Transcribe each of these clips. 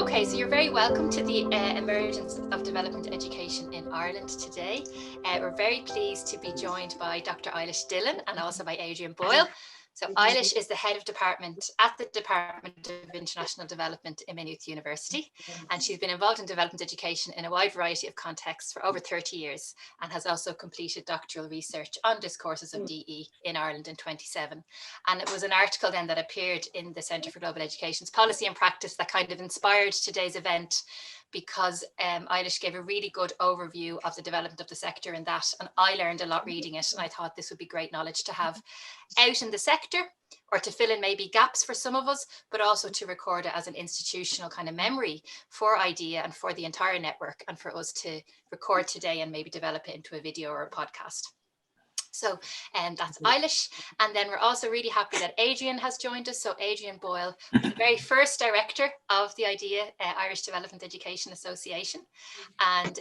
Okay, so you're very welcome to the Emergence of Development Education in Ireland today. We're very pleased to be joined by Dr. Eilish Dillon and also by Adrienne Boyle. So Eilish is the head of department at the Department of International Development in Maynooth University, and she's been involved in development education in a wide variety of contexts for over 30 years and has also completed doctoral research on discourses of DE in Ireland in 2007. And it was an article then that appeared in the Centre for Global Education's Policy and Practice that kind of inspired today's event, because Eilish gave a really good overview of the development of the sector in that, and I learned a lot reading it, and I thought this would be great knowledge to have out in the sector, or to fill in maybe gaps for some of us, but also to record it as an institutional kind of memory for IDEA and for the entire network, and for us to record today and maybe develop it into a video or a podcast. So that's Eilish. And then we're also really happy that Adrienne has joined us. So Adrienne Boyle, the very first director of the IDEA, Irish Development Education Association. And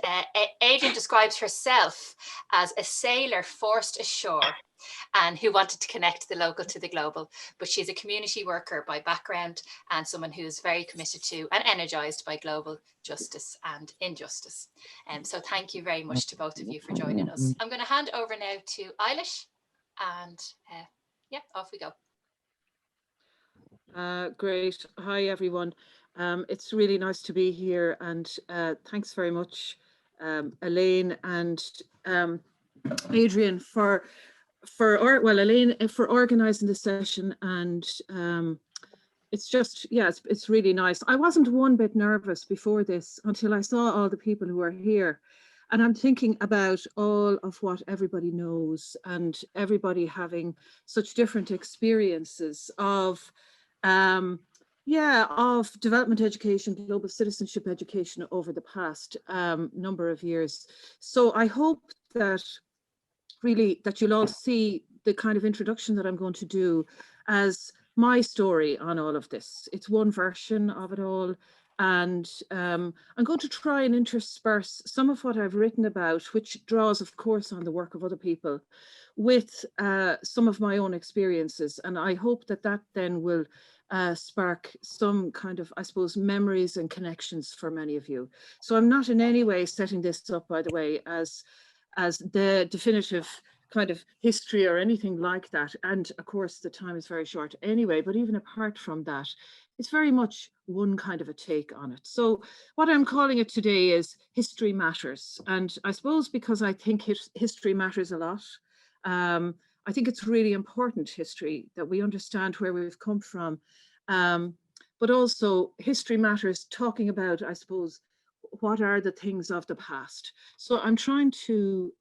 Adrienne describes herself as a sailor forced ashore and who wanted to connect the local to the global. But she's a community worker by background and someone who is very committed to and energized by global justice and injustice. So thank you very much to both of you for joining us. I'm going to hand over now to Eilish, and yeah, off we go. Great. Hi, everyone. It's really nice to be here, and thanks very much, Elaine and Adrienne for organising the session, and it's just, yeah, it's really nice. I wasn't one bit nervous before this until I saw all the people who are here, and I'm thinking about all of what everybody knows and everybody having such different experiences of development education, global citizenship education over the past number of years. So I hope that you'll all see the kind of introduction that I'm going to do as my story on all of this. It's one version of it all. And I'm going to try and intersperse some of what I've written about, which draws, of course, on the work of other people, with some of my own experiences. And I hope that then will spark some kind of, I suppose, memories and connections for many of you. So I'm not in any way setting this up, by the way, as the definitive kind of history or anything like that. And of course, the time is very short anyway, but even apart from that, it's very much one kind of a take on it. So what I'm calling it today is History Matters. And I suppose because I think history matters a lot, I think it's really important history, that we understand where we've come from. But also history matters talking about, I suppose, what are the things of the past. So I'm trying to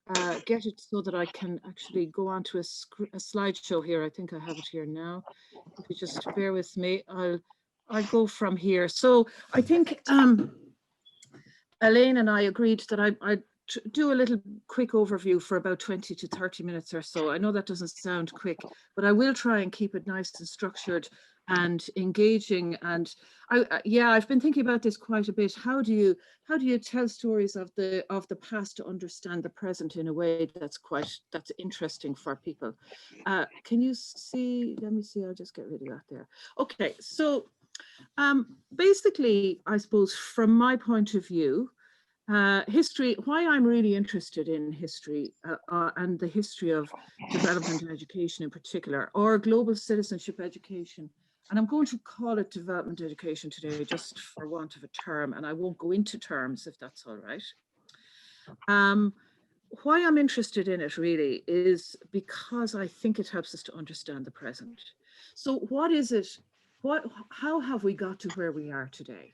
get it so that I can actually go on to a slideshow here. I think I have it here now. If you just bear with me, I'll go from here. So I think Elaine and I agreed that I'd do a little quick overview for about 20 to 30 minutes or so. I know that doesn't sound quick, but I will try and keep it nice and structured and engaging. And I've been thinking about this quite a bit. How do you tell stories of the past to understand the present in a way that's interesting for people? Can you see? Let me see. I'll just get rid of that there. Okay, so basically, I suppose from my point of view, history, why I'm really interested in history and the history of development and education in particular, or global citizenship education. And I'm going to call it development education today, just for want of a term, and I won't go into terms if that's all right. Why I'm interested in it really is because I think it helps us to understand the present. So what is it? How have we got to where we are today?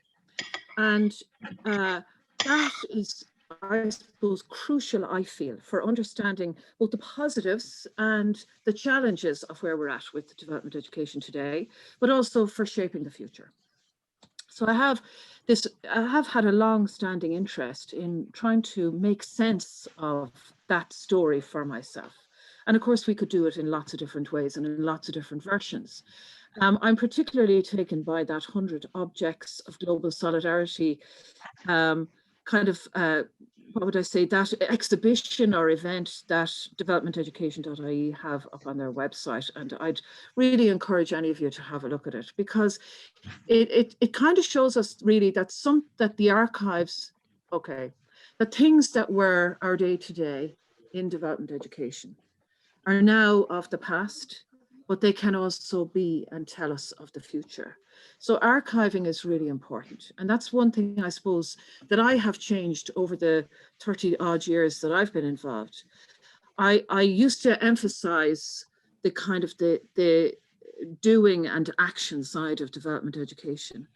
And that is, I suppose, crucial, I feel, for understanding both the positives and the challenges of where we're at with development education today, but also for shaping the future. So I have had a long-standing interest in trying to make sense of that story for myself. And of course, we could do it in lots of different ways and in lots of different versions. I'm particularly taken by that 100 Objects of Global Solidarity kind of, what would I say, that exhibition or event that developmenteducation.ie have up on their website. And I'd really encourage any of you to have a look at it, because it kind of shows us really that the archives, okay, the things that were our day-to-day in development education are now of the past, but they can also be and tell us of the future. So archiving is really important. And that's one thing, I suppose, that I have changed over the 30 odd years that I've been involved. I used to emphasize the kind of the doing and action side of development education.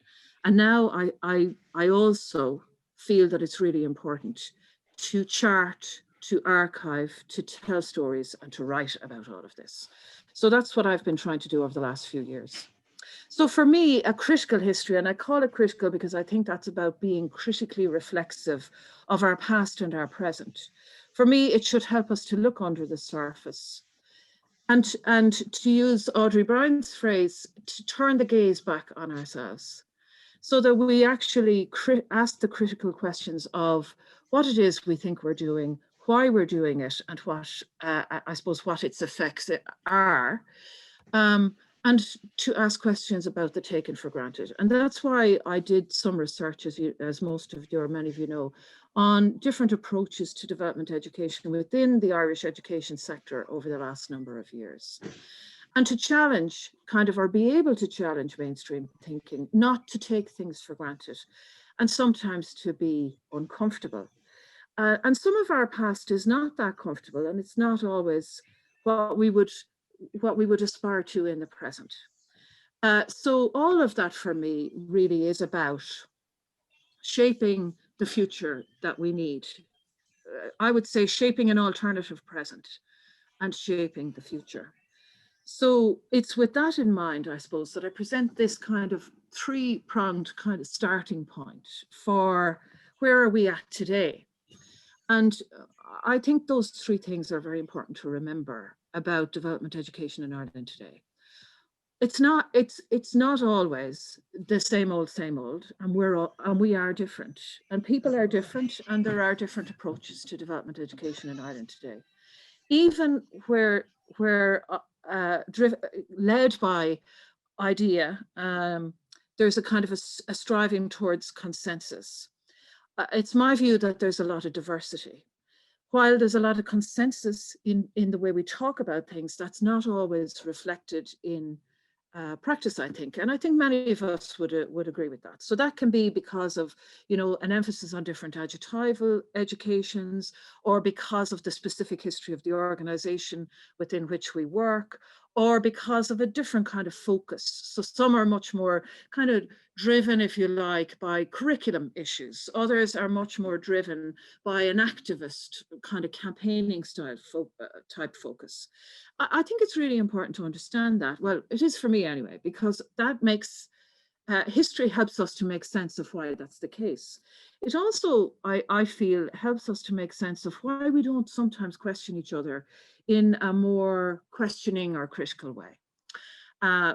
And now I also feel that it's really important to chart, to archive, to tell stories, and to write about all of this. So that's what I've been trying to do over the last few years. So for me, a critical history, and I call it critical because I think that's about being critically reflexive of our past and our present. For me, it should help us to look under the surface and to use Audrey Brown's phrase, to turn the gaze back on ourselves, so that we actually ask the critical questions of what it is we think we're doing, why we're doing it, and what, I suppose, what its effects are. And to ask questions about the taken for granted. And that's why I did some research, as most of you, or many of you know, on different approaches to development education within the Irish education sector over the last number of years. And to challenge, or be able to challenge mainstream thinking, not to take things for granted, and sometimes to be uncomfortable. And some of our past is not that comfortable, and it's not always what we would aspire to in the present. So all of that for me really is about shaping the future that we need. I would say shaping an alternative present and shaping the future. So it's with that in mind, I suppose, that I present this kind of three-pronged kind of starting point for where are we at today. And I think those three things are very important to remember about development education in Ireland today. It's not always the same old, and we are different, and people are different, and there are different approaches to development education in Ireland today. Even where led by idea, there's a kind of a striving towards consensus. It's my view that there's a lot of diversity. While there's a lot of consensus in the way we talk about things, that's not always reflected in practice, I think. And I think many of us would agree with that. So that can be because of, an emphasis on different adjectival educations, or because of the specific history of the organization within which we work, or because of a different kind of focus. So some are much more kind of driven, if you like, by curriculum issues. Others are much more driven by an activist kind of campaigning style type focus. I think it's really important to understand that. Well, it is for me anyway, because that makes history helps us to make sense of why that's the case. It also, I feel, helps us to make sense of why we don't sometimes question each other in a more questioning or critical way.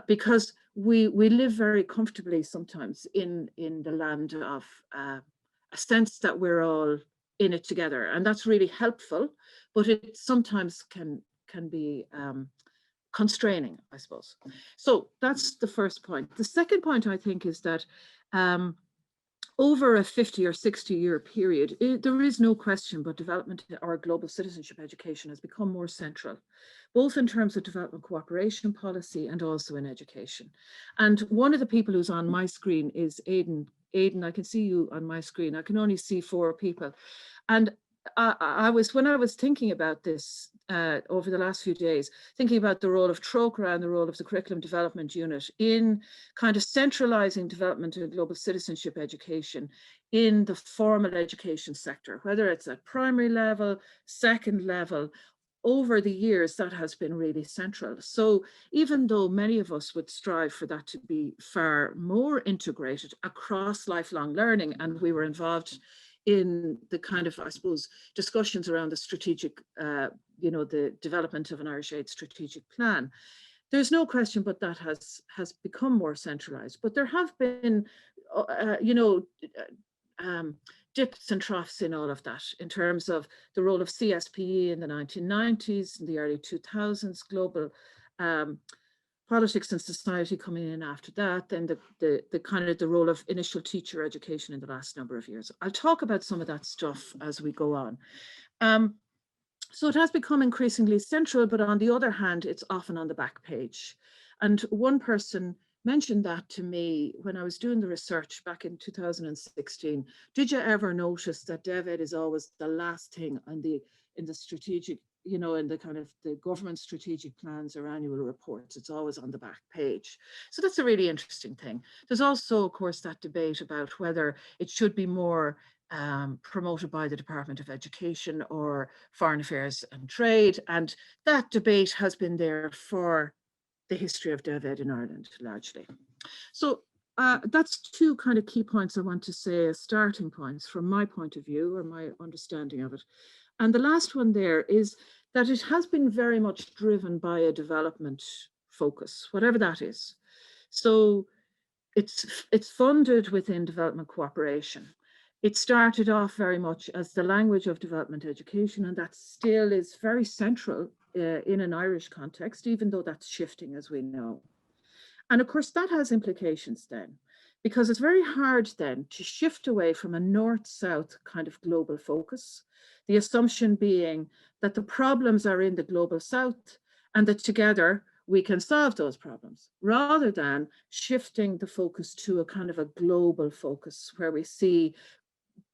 Because we live very comfortably sometimes in the land of a sense that we're all in it together, and that's really helpful, but it sometimes can be constraining, I suppose. So that's the first point. The second point, I think, is that over a 50 or 60 year period, there is no question but development or global citizenship education has become more central, both in terms of development cooperation policy and also in education. And one of the people who's on my screen is Aidan. Aidan, I can see you on my screen. I can only see 4 people. And when I was thinking about this over the last few days, thinking about the role of TROCRA and the role of the Curriculum Development Unit in kind of centralizing development and global citizenship education in the formal education sector, whether it's at primary level, second level, over the years, that has been really central. So even though many of us would strive for that to be far more integrated across lifelong learning, and we were involved in the kind of, I suppose, discussions around the strategic, the development of an Irish Aid strategic plan, there's no question but that has become more centralized. But there have been, dips and troughs in all of that, in terms of the role of CSPE in the 1990s and the early 2000s, global politics and society coming in after that, then the kind of the role of initial teacher education in the last number of years. I'll talk about some of that stuff as we go on. So it has become increasingly central, but on the other hand, it's often on the back page. And one person mentioned that to me when I was doing the research back in 2016. Did you ever notice that DevEd is always the last thing on in the strategic, you know, in the kind of the government strategic plans or annual reports? It's always on the back page. So that's a really interesting thing. There's also, of course, that debate about whether it should be more promoted by the Department of Education or Foreign Affairs and Trade. And that debate has been there for the history of DevEd in Ireland, largely. So that's two kind of key points I want to say as starting points from my point of view or my understanding of it. And the last one there is that it has been very much driven by a development focus, whatever that is. So it's funded within development cooperation. It started off very much as the language of development education, and that still is very central in an Irish context, even though that's shifting, as we know. And of course, that has implications then, because it's very hard then to shift away from a north-south kind of global focus, the assumption being that the problems are in the global south and that together we can solve those problems, rather than shifting the focus to a kind of a global focus where we see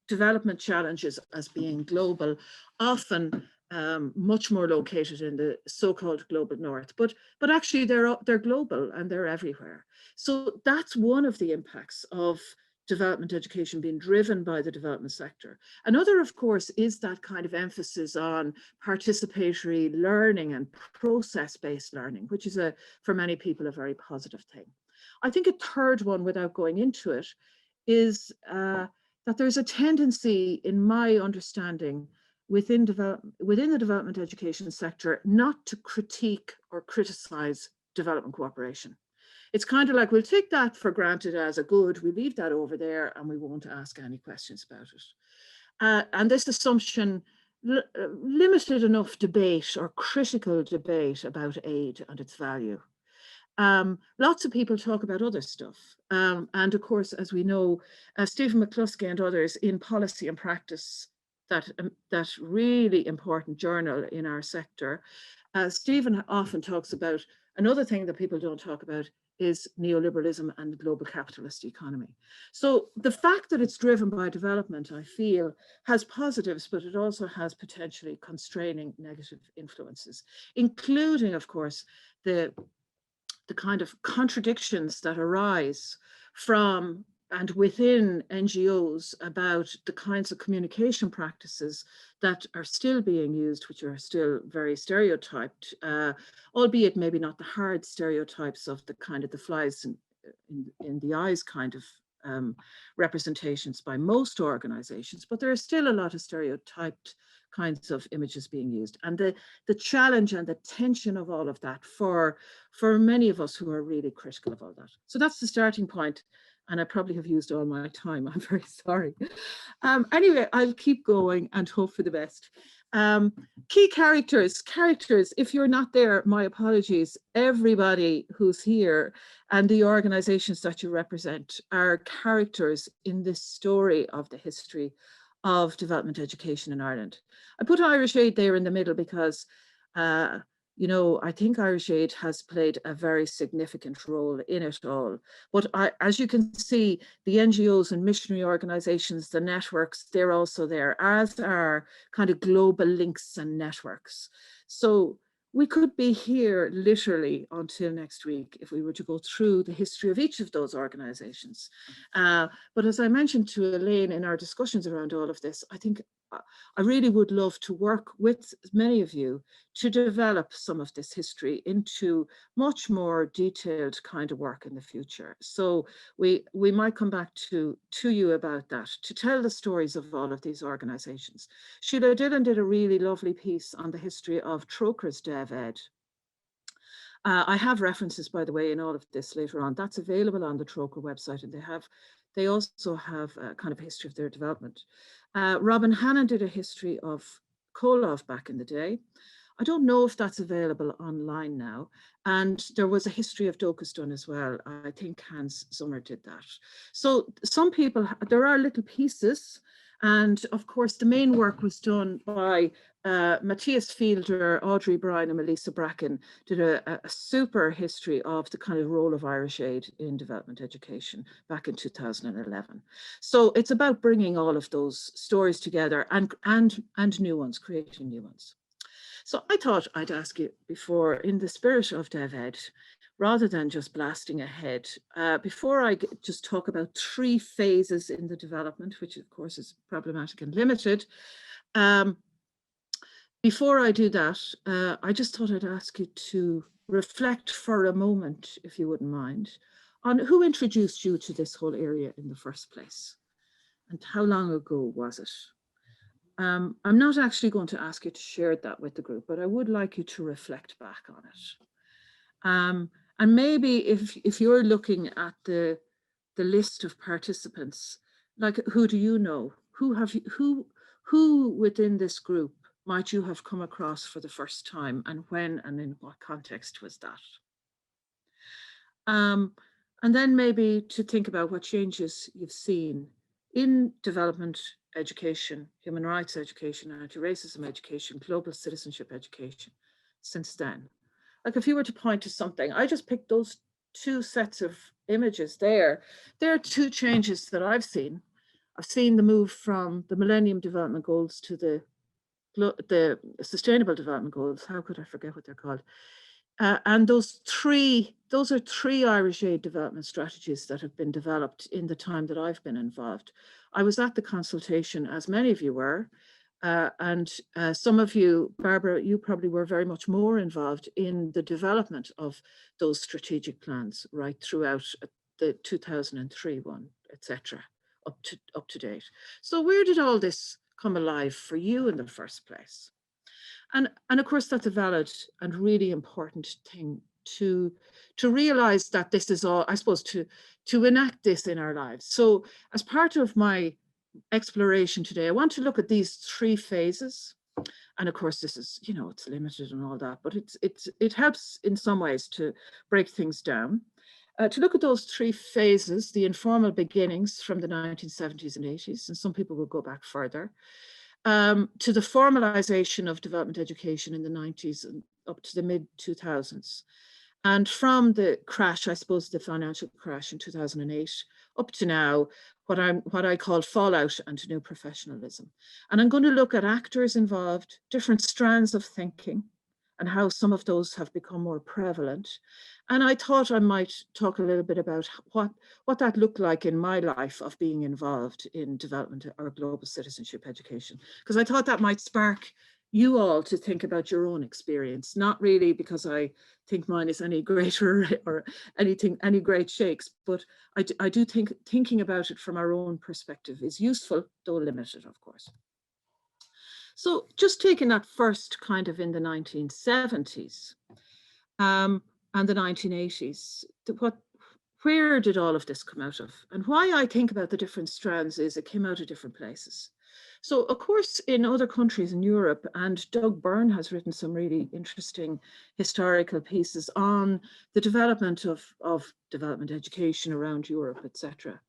development challenges as being global, often much more located in the so-called global north, but actually they're global and they're everywhere. So that's one of the impacts of development education being driven by the development sector. Another, of course, is that kind of emphasis on participatory learning and process-based learning, which is for many people a very positive thing. I think a third one, without going into it, is that there's a tendency, in my understanding, within the development education sector, not to critique or criticize development cooperation. It's kind of like, we'll take that for granted as a good, we leave that over there and we won't ask any questions about it. And this assumption limited enough debate or critical debate about aid and its value. Lots of people talk about other stuff. And of course, as we know, Stephen McCluskey and others in Policy and Practice, that really important journal in our sector, Stephen often talks about another thing that people don't talk about is neoliberalism and the global capitalist economy. So the fact that it's driven by development, I feel, has positives, but it also has potentially constraining negative influences, including, of course, the kind of contradictions that arise from and within NGOs about the kinds of communication practices that are still being used, which are still very stereotyped, albeit maybe not the hard stereotypes of the kind of the flies in the eyes kind of representations by most organizations, but there are still a lot of stereotyped kinds of images being used. And the challenge and the tension of all of that for many of us who are really critical of all that. So that's the starting point. And I probably have used all my time. I'm very sorry. Anyway, I'll keep going and hope for the best. Key characters, if you're not there, my apologies. Everybody who's here and the organizations that you represent are characters in this story of the history of development education in Ireland. I put Irish Aid there in the middle because you know, I think Irish Aid has played a very significant role in it all. But as you can see, the NGOs and missionary organizations, the networks, they're also there, as are kind of global links and networks. So we could be here literally until next week if we were to go through the history of each of those organizations. But as I mentioned to Elaine in our discussions around all of this, I think I really would love to work with many of you to develop some of this history into much more detailed kind of work in the future. So we might come back to you about that, to tell the stories of all of these organizations. Sheila Dillon did a really lovely piece on the history of Trócair's DevEd. I have references, by the way, in all of this later on. That's available on the Trócair website, and they also have a kind of history of their development. Robin Hannon did a history of Koloff back in the day. I don't know if that's available online now. And there was a history of Docus done as well. I think Hans Sommer did that. So some people, there are little pieces. And of course, the main work was done by Matthias Fielder, Audrey Bryan, and Melissa Bracken did a super history of the kind of role of Irish aid in development education back in 2011. So it's about bringing all of those stories together and new ones, creating new ones. So I thought I'd ask you before, in the spirit of DevEd, rather than just blasting ahead, before I just talk about 3 phases in the development, which of course is problematic and limited, before I do that, I just thought I'd ask you to reflect for a moment, if you wouldn't mind, on who introduced you to this whole area in the first place, and how long ago was it? I'm not actually going to ask you to share that with the group, but I would like you to reflect back on it. And maybe if you're looking at the list of participants, like who do you know? Who within this group might you have come across for the first time, and when and in what context was that? And then maybe to think about what changes you've seen in development education, human rights education, anti-racism education, global citizenship education since then. Like if you were to point to something, I just picked those 2 sets of images there. There are 2 changes that I've seen. I've seen the move from the Millennium Development Goals to the Sustainable Development Goals. How could I forget what they're called? And those are 3 Irish aid development strategies that have been developed in the time that I've been involved. I was at the consultation, as many of you were, and some of you, Barbara, you probably were very much more involved in the development of those strategic plans right throughout the 2003 one, etc., up to date. So where did all this come alive for you in the first place? And of course, that's a valid and really important thing to realize, that this is all, I suppose, to enact this in our lives. So as part of my exploration today, I want to look at these 3 phases. And of course, this is, you know, it's limited and all that, but it helps in some ways to break things down. To look at those 3 phases, the informal beginnings from the 1970s and 80s, and some people will go back further, to the formalization of development education in the 90s and up to the mid-2000s. And from the crash, I suppose the financial crash in 2008, up to now, what I call fallout and new professionalism. And I'm going to look at actors involved, different strands of thinking, and how some of those have become more prevalent. And I thought I might talk a little bit about what that looked like in my life of being involved in development or global citizenship education, because I thought that might spark you all to think about your own experience, not really because I think mine is any greater or any great shakes, but I do think thinking about it from our own perspective is useful, though limited, of course. So just taking that first kind of in the 1970s and the 1980s, where did all of this come out of? And why I think about the different strands is it came out of different places. So of course, in other countries in Europe, and Doug Byrne has written some really interesting historical pieces on the development of development education around Europe, etc.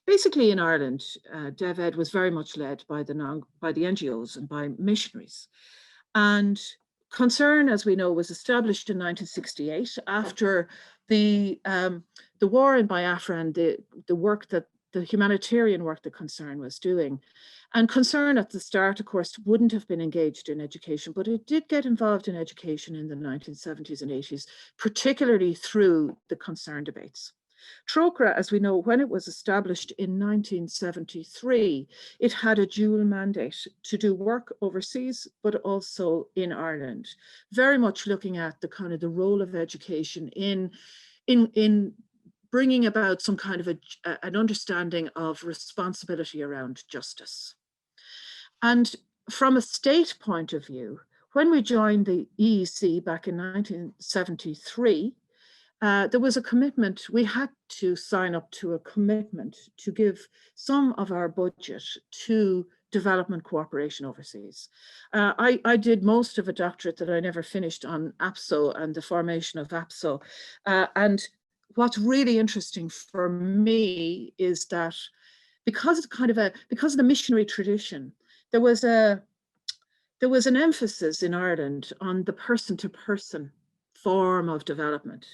Basically in Ireland, DevEd was very much led by the NGOs and by missionaries. And Concern, as we know, was established in 1968 after the war in Biafra and the work that the humanitarian work that Concern was doing. And Concern at the start, of course, wouldn't have been engaged in education, but it did get involved in education in the 1970s and 80s, particularly through the Concern debates. Trócaire, as we know, when it was established in 1973, it had a dual mandate to do work overseas, but also in Ireland, very much looking at the kind of the role of education in bringing about some kind of an understanding of responsibility around justice. And from a state point of view, when we joined the EEC back in 1973, there was a commitment. We had to sign up to a commitment to give some of our budget to development cooperation overseas. I did most of a doctorate that I never finished on APSO and the formation of APSO. And what's really interesting for me is that because of the missionary tradition, there was an emphasis in Ireland on the person-to-person form of development.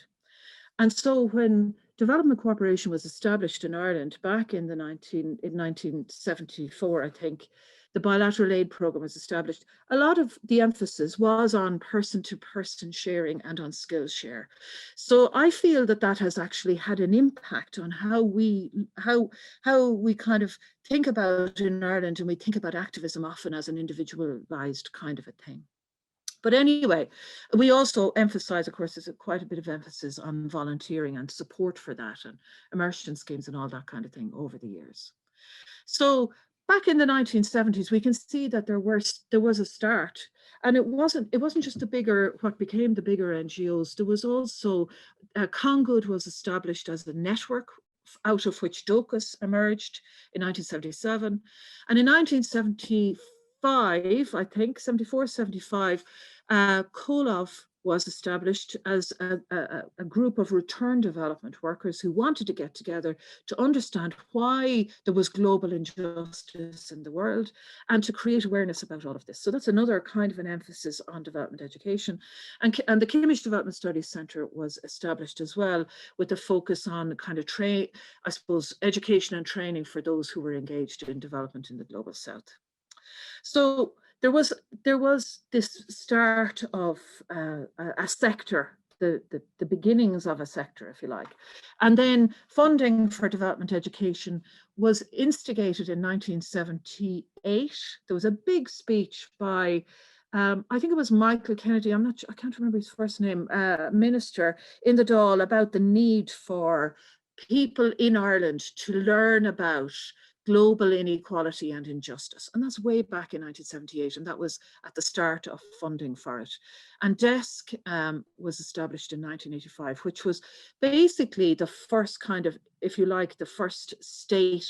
And so when development cooperation was established in Ireland back in 1974, I think, the bilateral aid program was established. A lot of the emphasis was on person-to-person sharing and on skills share. So I feel that that has actually had an impact on how we kind of think about in Ireland, and we think about activism often as an individualized kind of a thing. But anyway, we also emphasize, of course, there's quite a bit of emphasis on volunteering and support for that, and immersion schemes and all that kind of thing over the years. So back in the 1970s, we can see that there was a start, and it wasn't just what became the bigger NGOs. There was also Congood was established as a network out of which DOCUS emerged in 1977, and in 1975, I think 74, 75, Kolov was established as a group of return development workers who wanted to get together to understand why there was global injustice in the world and to create awareness about all of this. So that's another kind of an emphasis on development education. And the Kimmage Development Studies Centre was established as well, with a focus on kind of education and training for those who were engaged in development in the global south. So there was this start of a sector, the beginnings of a sector, if you like. And then funding for development education was instigated in 1978. There was a big speech by, I think it was Michael Kennedy, I can't remember his first name, minister in the Dáil, about the need for people in Ireland to learn about global inequality and injustice. And that's way back in 1978. And that was at the start of funding for it. And DESC was established in 1985, which was basically the first kind of, if you like, the first state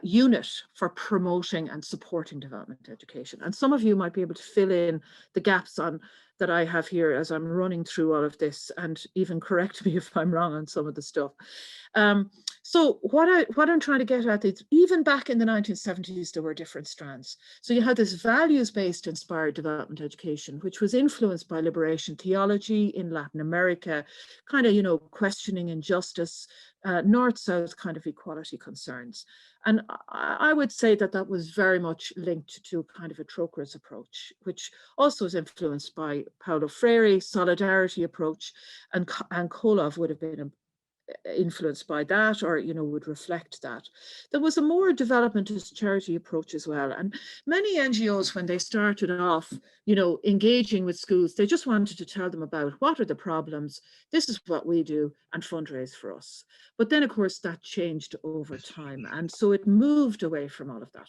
unit for promoting and supporting development education. And some of you might be able to fill in the gaps that I have here as I'm running through all of this, and even correct me if I'm wrong on some of the stuff. So what I'm trying to get at is, even back in the 1970s, there were different strands. So you had this values-based inspired development education, which was influenced by liberation theology in Latin America, kind of, questioning injustice, north-south kind of equality concerns. And I would say that that was very much linked to kind of a Trocher's approach, which also is influenced by Paulo Freire, solidarity approach, and Kolov would have been influenced by that, or would reflect that. There was a more developmentist charity approach as well, and many NGOs, when they started off engaging with schools, they just wanted to tell them about what are the problems, this is what we do, and fundraise for us. But then of course that changed over time, and so it moved away from all of that.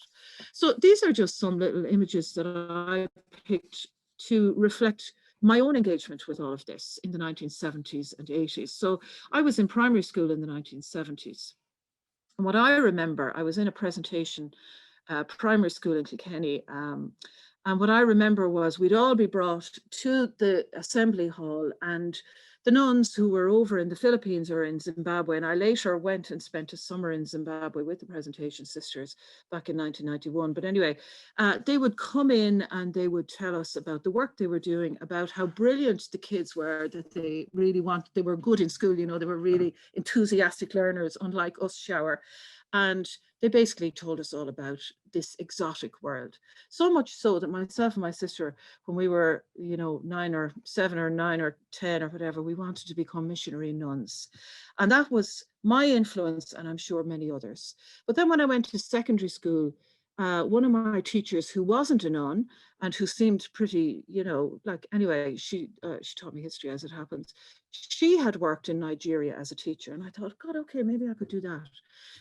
So these are just some little images that I picked to reflect my own engagement with all of this in the 1970s and 80s. So I was in primary school in the 1970s. And what I remember, I was in a presentation, primary school in Kilkenny, and what I remember was we'd all be brought to the assembly hall, and the nuns who were over in the Philippines or in Zimbabwe, and I later went and spent a summer in Zimbabwe with the Presentation Sisters back in 1991. But anyway, they would come in and they would tell us about the work they were doing, about how brilliant the kids were, that they were good in school, they were really enthusiastic learners, unlike us, Shower. And they basically told us all about this exotic world. So much so that myself and my sister, when we were, 9 or 7 or 9 or 10 or whatever, we wanted to become missionary nuns. And that was my influence, and I'm sure many others. But then when I went to secondary school, one of my teachers, who wasn't a nun and who seemed pretty, anyway, she taught me history as it happens. She had worked in Nigeria as a teacher, and I thought, God, okay, maybe I could do that.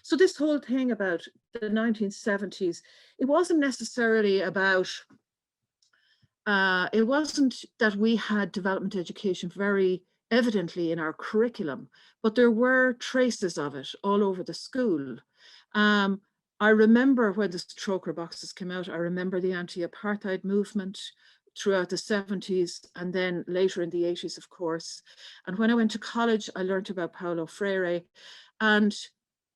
So this whole thing about the 1970s, it wasn't necessarily about, it wasn't that we had development education very evidently in our curriculum, but there were traces of it all over the school. I remember when the stroker boxes came out, I remember the anti-apartheid movement throughout the 70s and then later in the 80s, of course. And when I went to college, I learned about Paulo Freire and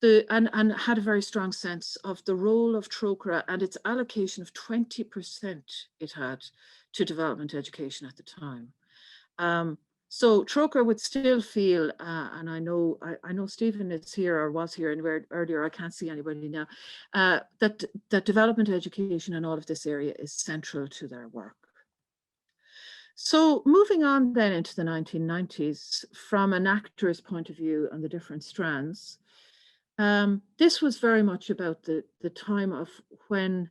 had a very strong sense of the role of trochra and its allocation of 20% it had to development education at the time. So trochra would still feel, and I know Stephen is here or was here and earlier, I can't see anybody now, that development education in all of this area is central to their work. So moving on then into the 1990s, from an actor's point of view on the different strands, this was very much about the time of when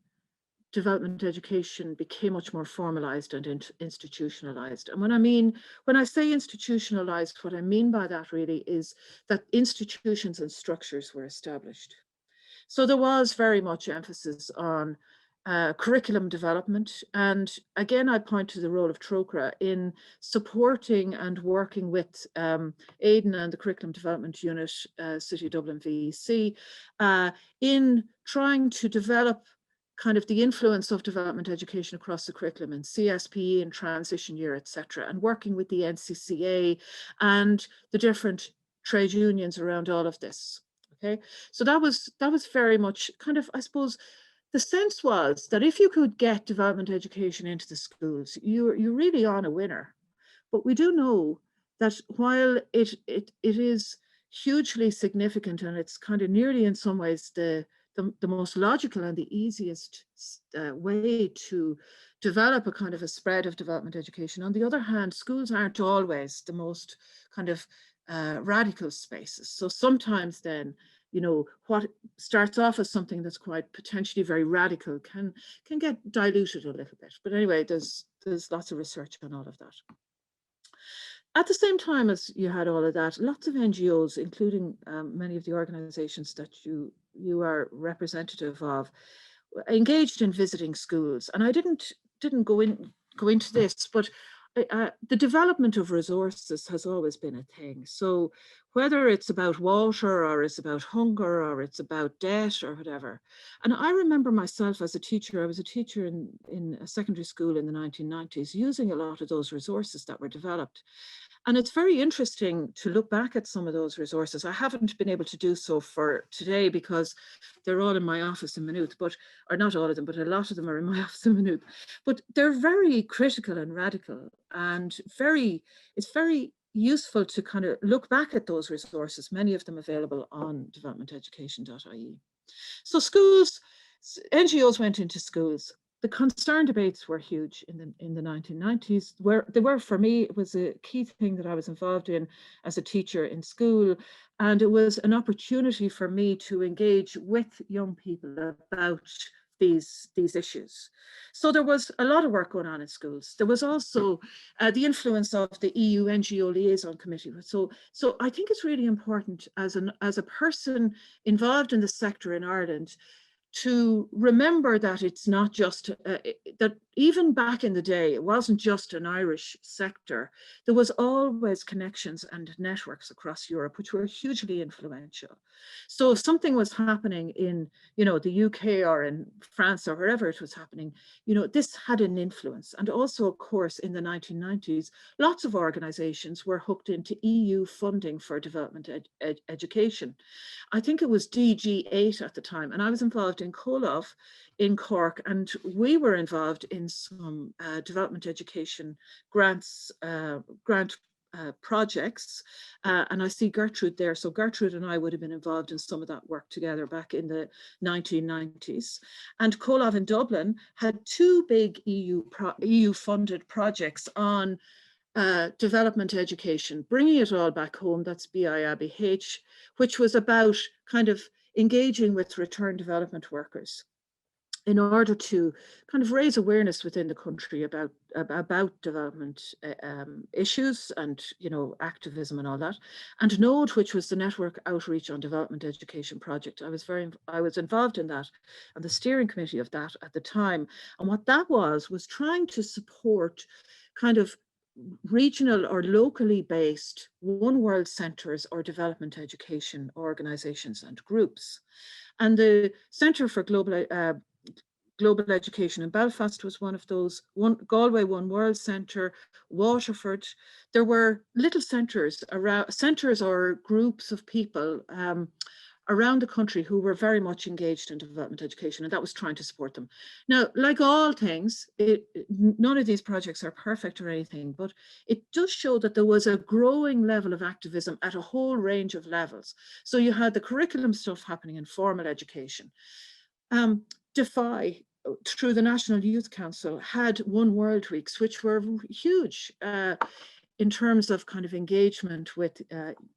development education became much more formalized and institutionalized. And when I say institutionalized, what I mean by that really is that institutions and structures were established. So there was very much emphasis on curriculum development. And again, I point to the role of trochra in supporting and working with Aidan and the Curriculum Development Unit, City of Dublin VEC, in trying to develop kind of the influence of development education across the curriculum in CSPE and transition year, etc., and working with the NCCA and the different trade unions around all of this. Okay, so that was very much kind of, I suppose, the sense was that if you could get development education into the schools, you're really on a winner. But we do know that while it is hugely significant and it's kind of nearly in some ways the most logical and the easiest way to develop a kind of a spread of development education. On the other hand, schools aren't always the most kind of radical spaces. So sometimes then, what starts off as something that's quite potentially very radical can get diluted a little bit. But anyway, there's lots of research on all of that. At the same time as you had all of that, lots of NGOs, including many of the organizations that you are representative of, engaged in visiting schools. And I didn't go into this, but the development of resources has always been a thing. So whether it's about water or it's about hunger or it's about debt or whatever. And I remember myself as a teacher, I was a teacher in a secondary school in the 1990s, using a lot of those resources that were developed. And it's very interesting to look back at some of those resources. I haven't been able to do so for today because they're all in my office in Maynooth, or not all of them, but a lot of them are in my office in Maynooth. But they're very critical and radical, and it's very useful to kind of look back at those resources, many of them available on developmenteducation.ie. So NGOs went into schools. The concern debates were huge in the 1990s. For me, it was a key thing that I was involved in as a teacher in school. And it was an opportunity for me to engage with young people about these issues. So there was a lot of work going on in schools. There was also the influence of the EU NGO Liaison Committee. So I think it's really important as a person involved in the sector in Ireland to remember that it's not just, that even back in the day, it wasn't just an Irish sector. There was always connections and networks across Europe, which were hugely influential. So if something was happening in, the UK or in France or wherever it was happening, this had an influence. And also, of course, in the 1990s, lots of organizations were hooked into EU funding for development education. I think it was DG8 at the time, and I was involved in Colov in Cork, and we were involved in some development education grant projects, and I see Gertrude there. So Gertrude and I would have been involved in some of that work together back in the 1990s. And Colov in Dublin had two big EU funded projects on development education, bringing it all back home. That's BIABH, which was about kind of engaging with return development workers in order to kind of raise awareness within the country about development issues and activism and all that. And NODE, which was the Network Outreach on Development Education project, I was involved in that and the steering committee of that at the time. And what that was trying to support kind of regional or locally based one world centres or development education organisations and groups. And the Centre for Global Education in Belfast was one of those, Galway One World Centre, Waterford. There were little centres or groups of people around the country who were very much engaged in development education, and that was trying to support them. Now, like all things, none of these projects are perfect or anything, but it does show that there was a growing level of activism at a whole range of levels. So you had the curriculum stuff happening in formal education. DeFi, through the National Youth Council, had One World Weeks, which were huge in terms of kind of engagement with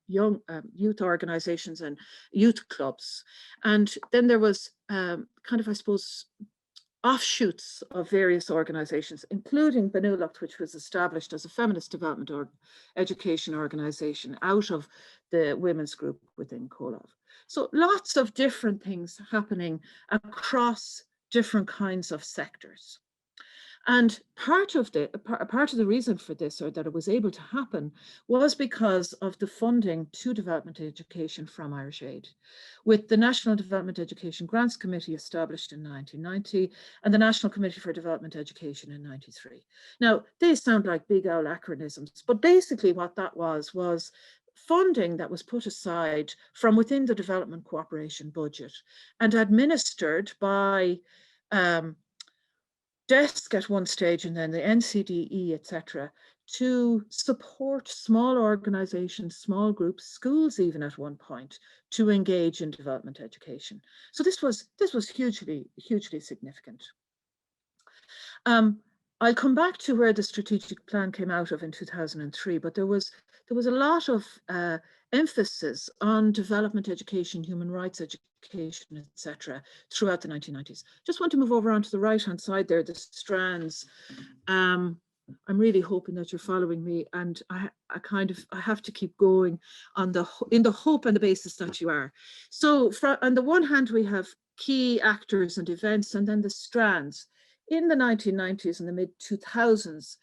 young youth organizations and youth clubs. And then there was kind of, I suppose, offshoots of various organizations, including Maynooth, which was established as a feminist development or education organization out of the women's group within COLAV. So lots of different things happening across different kinds of sectors. And part of the reason for this, or that it was able to happen, was because of the funding to development education from Irish Aid, with the National Development Education Grants Committee established in 1990 and the National Committee for Development Education in 93. Now, they sound like big old acronyms, but basically what that was funding that was put aside from within the development cooperation budget and administered by DESC at one stage and then the NCDE, etc., to support small organizations, small groups, schools even at one point, to engage in development education. So this was hugely significant. I'll come back to where the strategic plan came out of in 2003, but there was a lot of emphasis on development education, human rights education, etc., throughout the 1990s. Just want to move over onto the right-hand side there, the strands. I'm really hoping that you're following me, and I have to keep going in the hope and the basis that you are. So on the one hand, we have key actors and events, and then the strands. In the 1990s and the mid-2000s,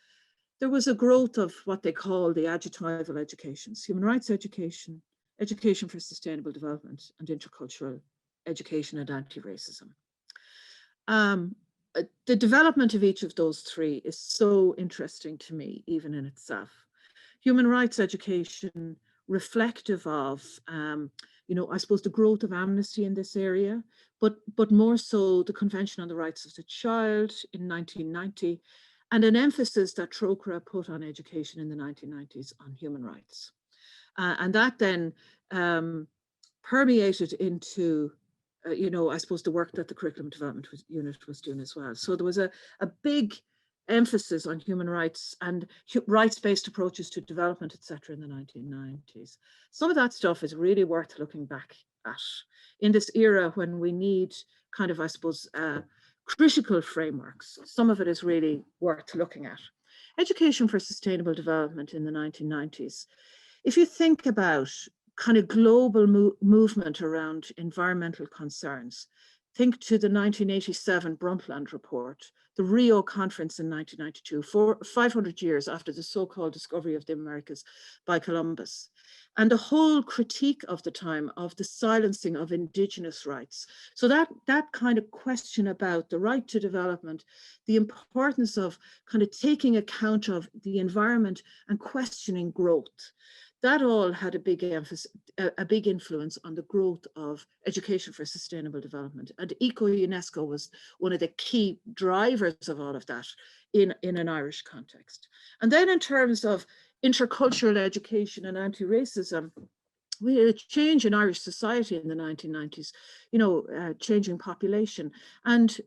there was a growth of what they call the adjectival educations: human rights education, education for sustainable development, and intercultural education and anti-racism. The development of each of those three is so interesting to me, even in itself. Human rights education, reflective of, I suppose, the growth of amnesty in this area, but more so the Convention on the Rights of the Child in 1990, and an emphasis that Trócaire put on education in the 1990s on human rights. And that then permeated into, I suppose, the work that the Curriculum Development Unit was doing as well. So there was a big emphasis on human rights and rights-based approaches to development, etc., in the 1990s. Some of that stuff is really worth looking back at in this era when we need kind of, I suppose, critical frameworks. Some of it is really worth looking at. Education for sustainable development in the 1990s. If you think about kind of global movement around environmental concerns, think to the 1987 Brundtland Report, the Rio Conference in 1992, 500 years after the so-called discovery of the Americas by Columbus, and the whole critique of the time of the silencing of indigenous rights. So that kind of question about the right to development, the importance of kind of taking account of the environment and questioning growth, that all had a big emphasis, a big influence on the growth of education for sustainable development. And Eco-UNESCO was one of the key drivers of all of that in an Irish context. And then in terms of intercultural education and anti-racism, we had a change in Irish society in the 1990s, changing population, and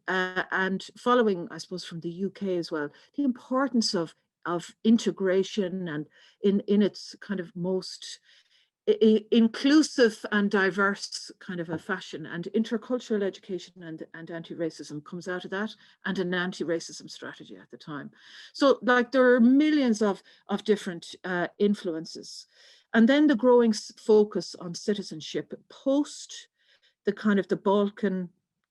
following, I suppose, from the UK as well, the importance of integration and in its kind of most inclusive and diverse kind of a fashion, and intercultural education and anti-racism comes out of that, and an anti-racism strategy at the time. So like there are millions of different influences. And then the growing focus on citizenship post the kind of the Balkan,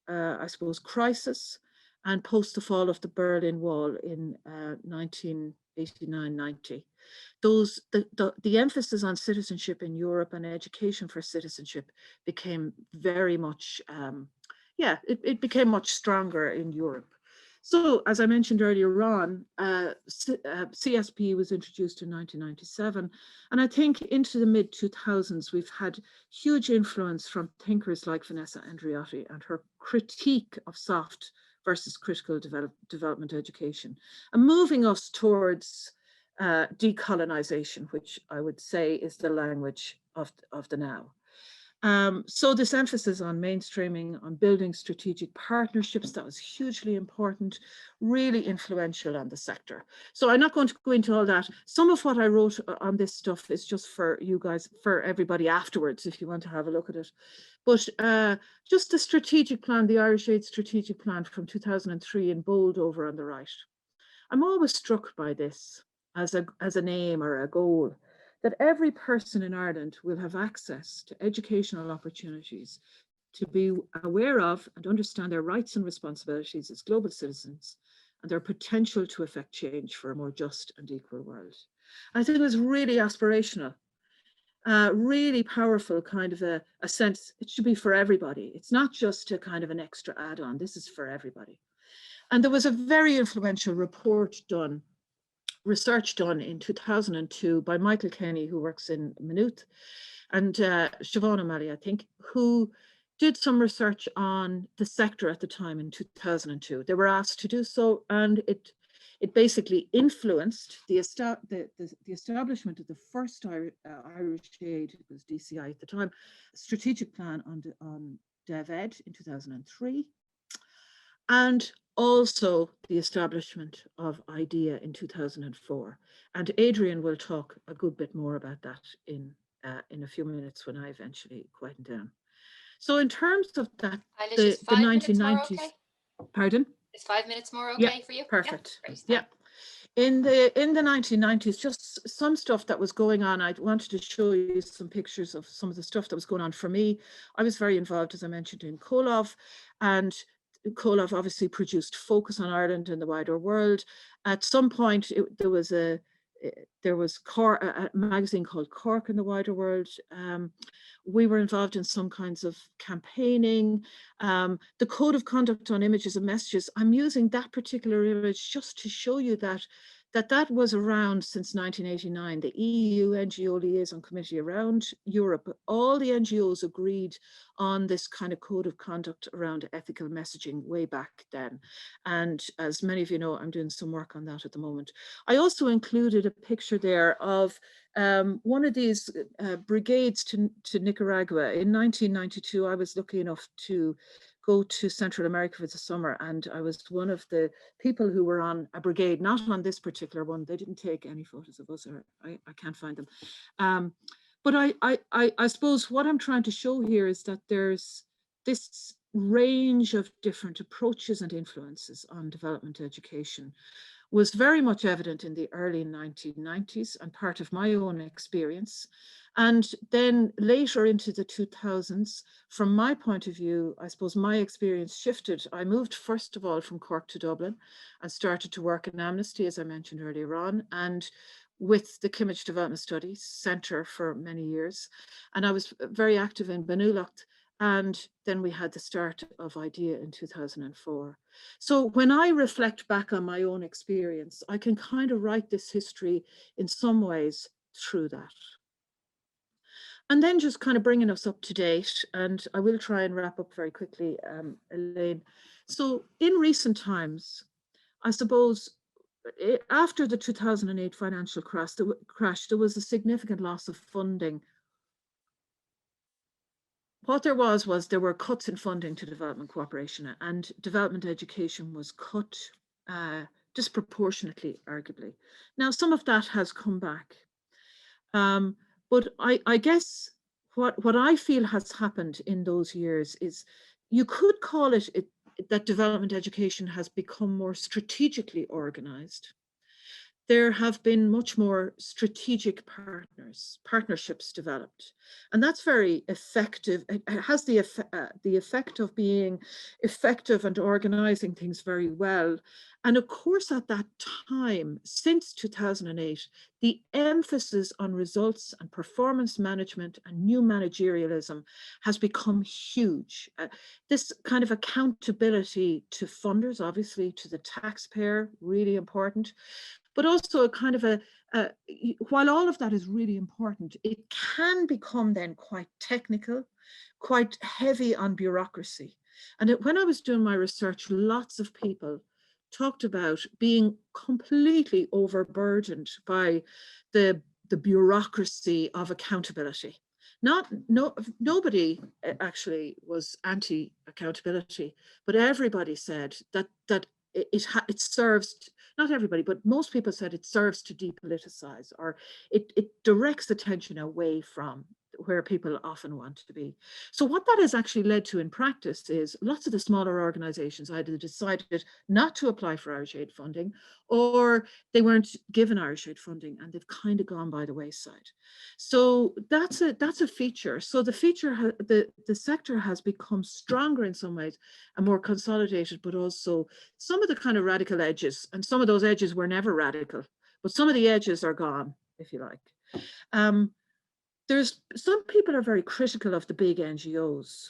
I suppose, crisis, and post the fall of the Berlin Wall in 1989-90. The emphasis on citizenship in Europe and education for citizenship became very much, it became much stronger in Europe. So, as I mentioned earlier on, CSP was introduced in 1997, and I think into the mid-2000s, we've had huge influence from thinkers like Vanessa Andreotti and her critique of soft versus critical development education, and moving us towards decolonization, which I would say is the language of the now. So this emphasis on mainstreaming, on building strategic partnerships, that was hugely important, really influential on the sector. So I'm not going to go into all that. Some of what I wrote on this stuff is just for you guys, for everybody afterwards, if you want to have a look at it. But just the strategic plan, the Irish Aid strategic plan from 2003 in bold over on the right. I'm always struck by this as an aim or a goal, that every person in Ireland will have access to educational opportunities to be aware of and understand their rights and responsibilities as global citizens and their potential to affect change for a more just and equal world. I think it was really aspirational, really powerful kind of a sense. It should be for everybody. It's not just a kind of an extra add-on. This is for everybody. And there was a very influential research done in 2002 by Michael Kenny, who works in Maynooth, and Siobhan O'Malley, I think, who did some research on the sector at the time in 2002. They were asked to do so, and it basically influenced the establishment of the first Irish Aid, it was DCI at the time, strategic plan on Dev Ed in 2003. And also the establishment of IDEA in 2004. And Adrienne will talk a good bit more about that in a few minutes when I eventually quieten down. So in terms of that, Eilish, the 1990s. Okay? Pardon? Is 5 minutes more okay for you? Perfect. Yeah. In the 1990s, just some stuff that was going on. I wanted to show you some pictures of some of the stuff that was going on for me. I was very involved, as I mentioned, in COLOV, and COLOV obviously produced Focus on Ireland and the Wider World. At some point, there was a magazine called Cork in the Wider World. We were involved in some kinds of campaigning. The Code of Conduct on Images and Messages, I'm using that particular image just to show you that was around since 1989, the EU NGO Liaison Committee around Europe. All the NGOs agreed on this kind of code of conduct around ethical messaging way back then. And as many of you know, I'm doing some work on that at the moment. I also included a picture there of one of these brigades to Nicaragua. In 1992, I was lucky enough to go to Central America for the summer, and I was one of the people who were on a brigade, not on this particular one. They didn't take any photos of us, or I can't find them. But I suppose what I'm trying to show here is that there's this range of different approaches and influences on development education was very much evident in the early 1990s and part of my own experience. And then later into the 2000s, from my point of view, I suppose my experience shifted. I moved first of all from Cork to Dublin and started to work in Amnesty, as I mentioned earlier on, and with the Kimmage Development Studies Centre for many years. And I was very active in Benulucht. And then we had the start of IDEA in 2004. So when I reflect back on my own experience, I can kind of write this history in some ways through that. And then just kind of bringing us up to date, and I will try and wrap up very quickly, Elaine. So in recent times, I suppose, after the 2008 financial crash, there was a significant loss of funding. What there were cuts in funding to development cooperation, and development education was cut disproportionately, arguably. Now, some of that has come back. But I guess what I feel has happened in those years is, you could call it that development education has become more strategically organized. there have been much more strategic partnerships developed. And that's very effective. It has the effect of being effective and organizing things very well. And of course, at that time, since 2008, the emphasis on results and performance management and new managerialism has become huge. This kind of accountability to funders, obviously, to the taxpayer, really important, but also a kind of while all of that is really important, it can become then quite technical, quite heavy on bureaucracy. And when I was doing my research, lots of people talked about being completely overburdened by the bureaucracy of accountability. Nobody actually was anti-accountability, but everybody said that it serves, not everybody, but most people said it serves to depoliticize, or it directs attention away from where people often want to be. So what that has actually led to in practice is lots of the smaller organizations either decided not to apply for Irish Aid funding, or they weren't given Irish Aid funding and they've kind of gone by the wayside. So that's a feature. So the sector has become stronger in some ways and more consolidated, but also some of the kind of radical edges, and some of those edges were never radical, but some of the edges are gone, if you like. There's some people are very critical of the big NGOs,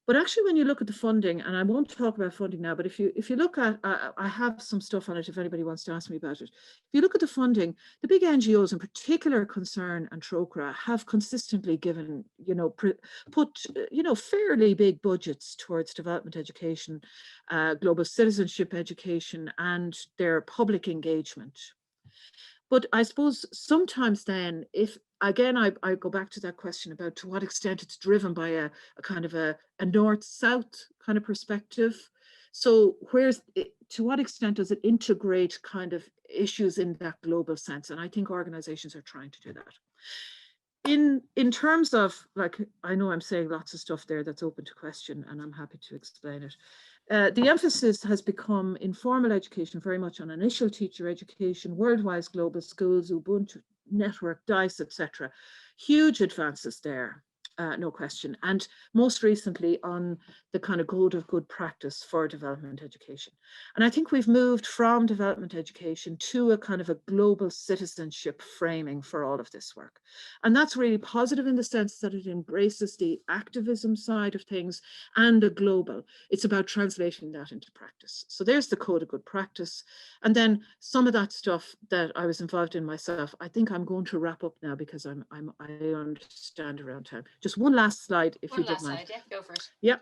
but actually when you look at the funding, and I won't talk about funding now, but if you look at, I have some stuff on it if anybody wants to ask me about it. If you look at the funding, the big NGOs, in particular Concern and Trócaire, have consistently given, put, fairly big budgets towards development education, global citizenship education, and their public engagement. But I suppose sometimes then, if again, I go back to that question about to what extent it's driven by a kind of a north-south kind of perspective. So to what extent does it integrate kind of issues in that global sense? And I think organizations are trying to do that. In terms of, like, I know I'm saying lots of stuff there that's open to question, and I'm happy to explain it. The emphasis has become in formal education very much on initial teacher education, worldwide global schools, Ubuntu network, DICE, etc. Huge advances there, no question. And most recently on the kind of code of good practice for development education. And I think we've moved from development education to a kind of a global citizenship framing for all of this work. And that's really positive in the sense that it embraces the activism side of things and the global. It's about translating that into practice. So there's the code of good practice. And then some of that stuff that I was involved in myself, I think I'm going to wrap up now because I understand around time. Just one last slide, if you don't mind. Yeah, go for it. Yeah,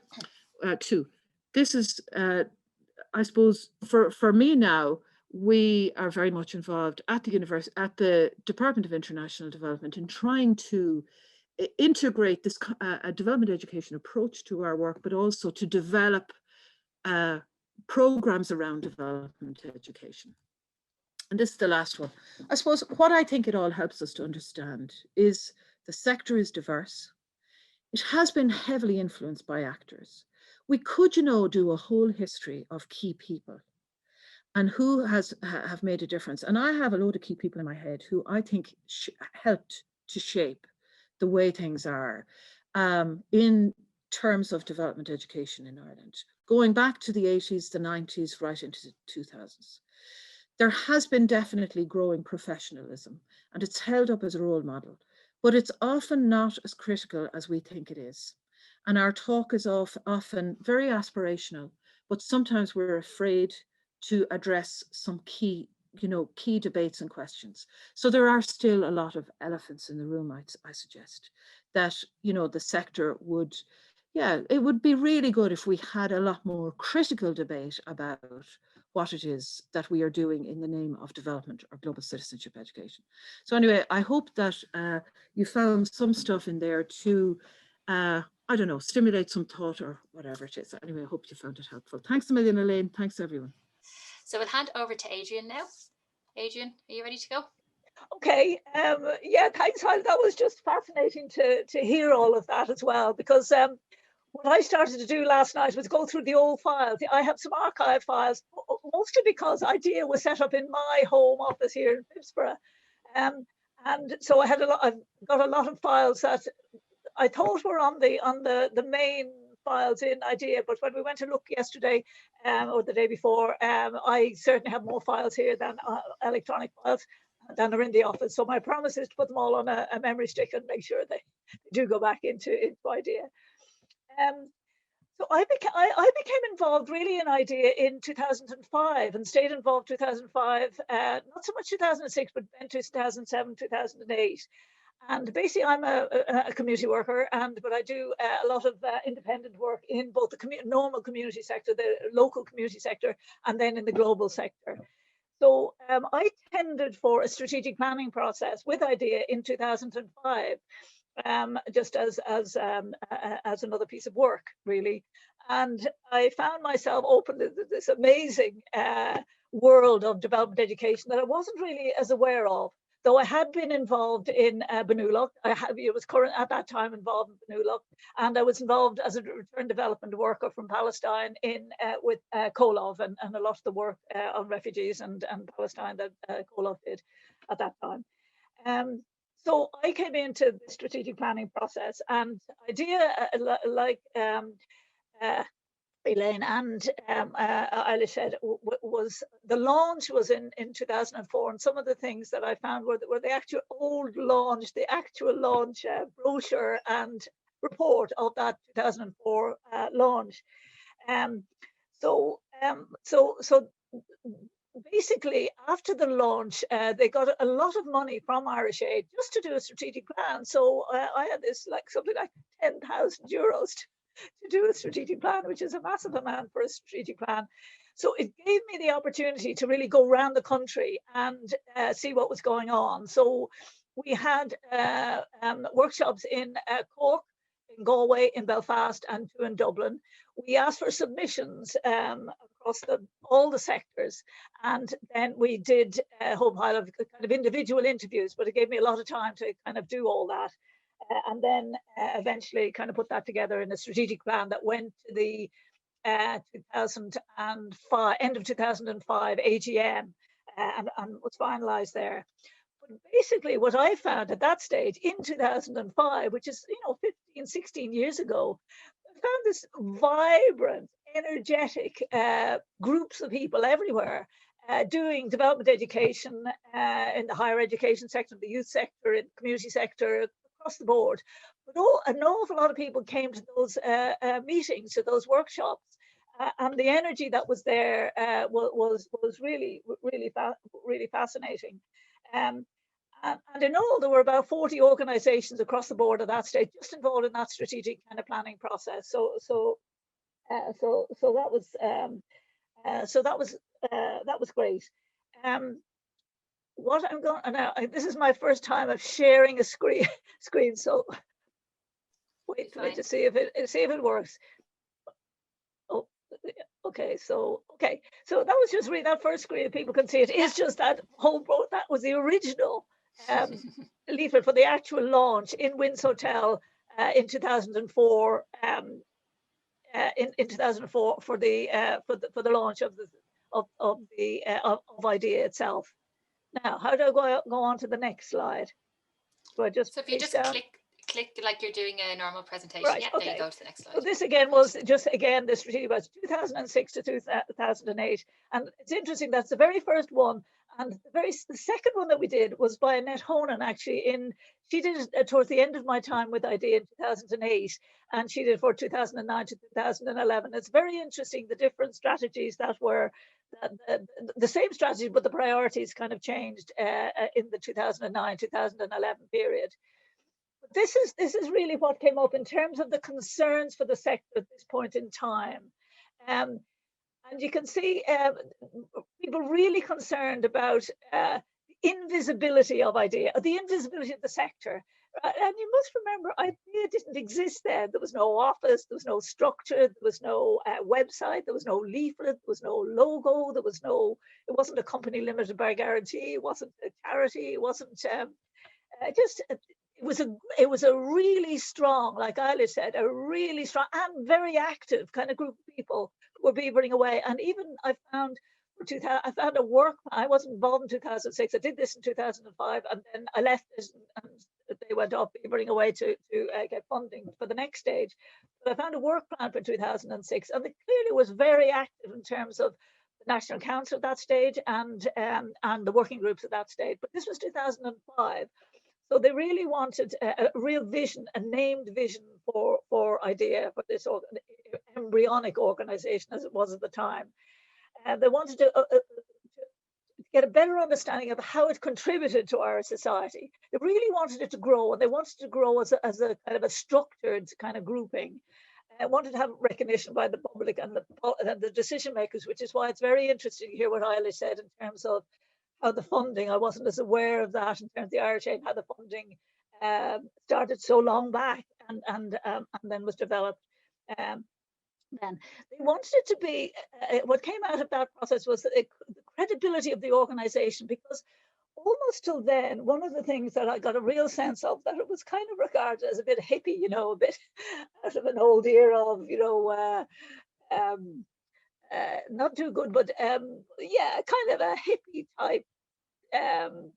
two. This is, I suppose, for me now, we are very much involved at the university, at the Department of International Development, in trying to integrate this a development education approach to our work, but also to develop programs around development education. And this is the last one. I suppose what I think it all helps us to understand is the sector is diverse. It has been heavily influenced by actors. We could, do a whole history of key people and who have made a difference. And I have a load of key people in my head who I think helped to shape the way things are in terms of development education in Ireland, going back to the 80s, the 90s, right into the 2000s. There has been definitely growing professionalism, and it's held up as a role model, but it's often not as critical as we think it is. And our talk is often very aspirational, but sometimes we're afraid to address some key debates and questions. So there are still a lot of elephants in the room, I suggest, that, the sector would, it would be really good if we had a lot more critical debate about what it is that we are doing in the name of development or global citizenship education. So anyway, I hope that you found some stuff in there to, I don't know, stimulate some thought or whatever it is. Anyway, I hope you found it helpful. Thanks a million, Elaine. Thanks, everyone. So we'll hand over to Adrienne now. Adrienne, are you ready to go? Okay, yeah, thanks, Heil. That was just fascinating to hear all of that as well, because what I started to do last night was go through the old files. I have some archive files. mostly because IDEA was set up in my home office here in Phibsborough. And so I've got a lot of files that I thought were on the main files in IDEA, but when we went to look yesterday or the day before, I certainly have more files here than electronic files than are in the office. So my promise is to put them all on a memory stick and make sure they do go back into IDEA. So I became involved really in IDEA in 2005 and stayed involved 2005, not so much 2006, but then 2007, 2008. And basically, I'm a community worker, but I do a lot of independent work in both the normal community sector, the local community sector, and then in the global sector. So I tended for a strategic planning process with IDEA in 2005, just as another piece of work, really. And I found myself open to this amazing world of development education that I wasn't really as aware of. Though I had been involved in Maynooth, I was current at that time involved in Maynooth, and I was involved as a return development worker from Palestine with Kolov and a lot of the work on refugees and Palestine that Kolov did at that time. So I came into the strategic planning process, and IDEA, like Elaine and Eilish said, was the launch was in 2004, and some of the things that I found were the actual old launch, the actual launch brochure and report of that 2004 launch. So basically, after the launch, they got a lot of money from Irish Aid just to do a strategic plan. So I had this something like 10,000 euros to do a strategic plan, which is a massive amount for a strategic plan. So it gave me the opportunity to really go around the country and see what was going on. So we had workshops in Cork, in Galway, in Belfast, and 2 in Dublin. We asked for submissions across all the sectors, and then we did a whole pile of kind of individual interviews, but it gave me a lot of time to kind of do all that. And then eventually kind of put that together in a strategic plan that went to the 2005, end of 2005 AGM and was finalized there. But basically what I found at that stage in 2005, which is, 15, 16 years ago, I found this vibrant, energetic groups of people everywhere doing development education in the higher education sector, the youth sector, in the community sector, across the board. But an awful lot of people came to those meetings, to those workshops, and the energy that was there was really fascinating. And in all, there were about 40 organisations across the board at that stage, just involved in that strategic kind of planning process. So that was great. What I'm going now, this is my first time of sharing a screen. So wait to see if it works. Oh, okay. So that was just really that first screen. People can see it. It's just that that was the original leaflet for the actual launch in Winds Hotel in 2004. In 2004 for the launch of IDEA itself. Now, how do I go on to the next slide? Do I just if you just click like you're doing a normal presentation, right, yeah, okay. There you go to the next slide. So this again was the strategic was 2006 to 2008, and it's interesting that's the very first one, and the second one that we did was by Annette Honan. Actually, she did it towards the end of my time with IDEA in 2008, and she did for 2009 to 2011. It's very interesting the different strategies that were. The same strategy, but the priorities kind of changed in the 2009-2011 period. But this is really what came up in terms of the concerns for the sector at this point in time. And you can see people really concerned about the invisibility of IDEA, the invisibility of the sector. And you must remember, IDEA didn't exist then. There was no office, there was no structure, there was no website, there was no leaflet, there was no logo, it wasn't a company limited by guarantee, it wasn't a charity, it wasn't it was a really strong, like Eilish said, a really strong and very active kind of group of people who were beavering away. And even I found for 2000. I found a work. I wasn't involved in 2006. I did this in 2005, and then I left it, and they went off beavering away to get funding for the next stage. But I found a work plan for 2006, and it clearly was very active in terms of the National Council at that stage and the working groups at that stage. But this was 2005. So they really wanted a real vision, a named vision for IDEA, for this embryonic organization as it was at the time. They wanted to get a better understanding of how it contributed to our society. They really wanted it to grow, and they wanted to grow as a kind of a structured kind of grouping. Wanted to have recognition by the public and the decision makers, which is why it's very interesting to hear what Eilish said in terms of how the funding. I wasn't as aware of that in terms of the Irish Aid, how the funding started so long back and then was developed. Then they wanted it to be, what came out of that process was the credibility of the organization, because almost till then, one of the things that I got a real sense of, that it was kind of regarded as a bit hippie, you know, a bit out of an old era of, you know, not too good, but yeah, kind of a hippie type.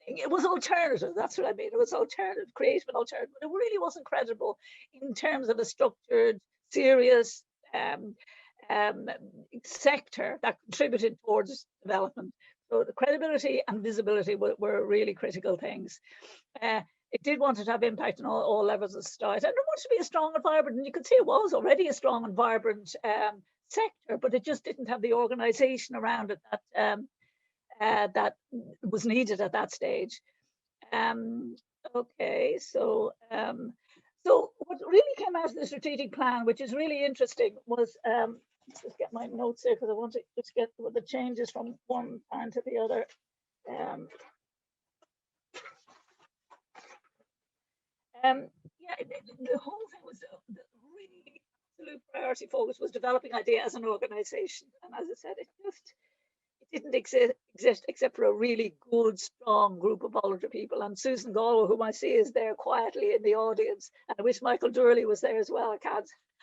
It was alternative, that's what I mean. It was alternative, creative and alternative, but it really wasn't credible in terms of a structured, serious sector that contributed towards development. So the credibility and visibility were really critical things. It did want to have impact on all levels of society. And it wanted to be a strong and vibrant, and you could see it was already a strong and vibrant sector, but it just didn't have the organization around it that was needed at that stage. Okay, so what really came out of the strategic plan, which is really interesting, was let's just get my notes here because I want to just get the changes from one plan to the other. Yeah, the whole thing was the really absolute priority focus was developing IDEA as an organization, and as I said, it didn't exist except for a really good, strong group of older people. And Susan Galway, whom I see is there quietly in the audience, and I wish Michael Durley was there as well.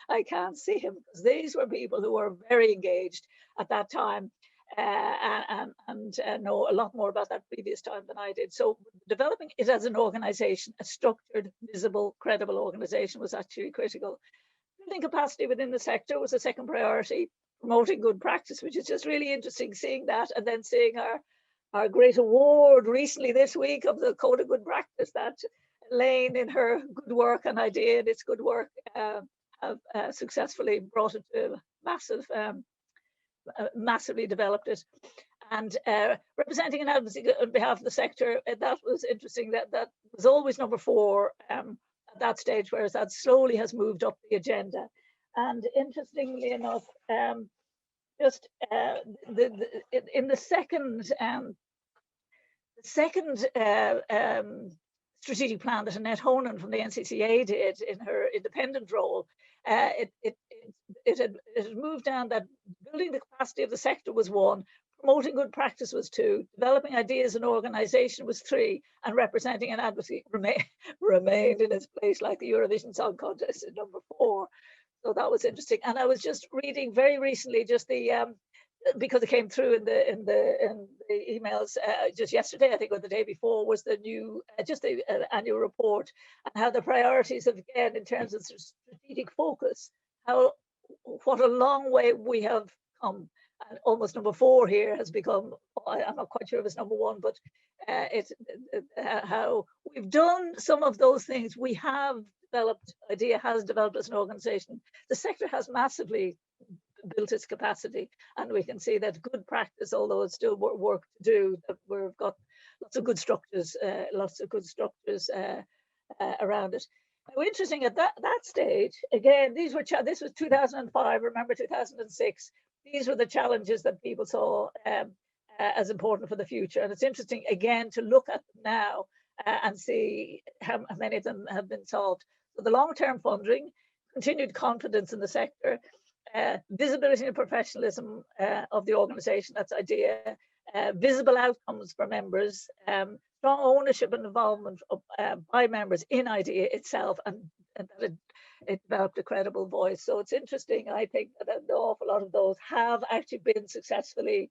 I can't see him, because these were people who were very engaged at that time and know a lot more about that previous time than I did. So developing it as an organization, a structured, visible, credible organization, was actually critical. Building capacity within the sector was a second priority. Promoting good practice, which is just really interesting, seeing that, and then seeing our great award recently this week of the Code of Good Practice that Elaine, in her good work and IDEA and its good work, have successfully brought it to massively developed it. And representing an advocacy on behalf of the sector, that was interesting. That was always number 4 at that stage, whereas that slowly has moved up the agenda. And interestingly enough, just in the second strategic plan that Annette Honan from the NCCA did in her independent role, it had moved down that building the capacity of the sector was 1, promoting good practice was 2, developing ideas and organization was 3, and representing an advocacy remained in its place, like the Eurovision Song Contest, at number 4. So that was interesting. And I was just reading very recently, just the because it came through in the emails just yesterday, I think, or the day before, was the new just the annual report, and how the priorities of, again, in terms of strategic focus, what a long way we have come. And almost number 4 here has become, I'm not quite sure if it's number 1, but it's how we've done some of those things. We have developed, IDEA has developed as an organization. The sector has massively built its capacity, and we can see that good practice, although it's still work to do, that we've got lots of good structures around it. Now, interesting, at that stage, again, this was 2005, remember 2006, these were the challenges that people saw as important for the future. And it's interesting, again, to look at them now and see how many of them have been solved. So the long-term funding, continued confidence in the sector, visibility and professionalism of the organization, that's IDEA, visible outcomes for members, strong ownership and involvement by members in IDEA itself, and that it developed a credible voice. So it's interesting, I think, that an awful lot of those have actually been successfully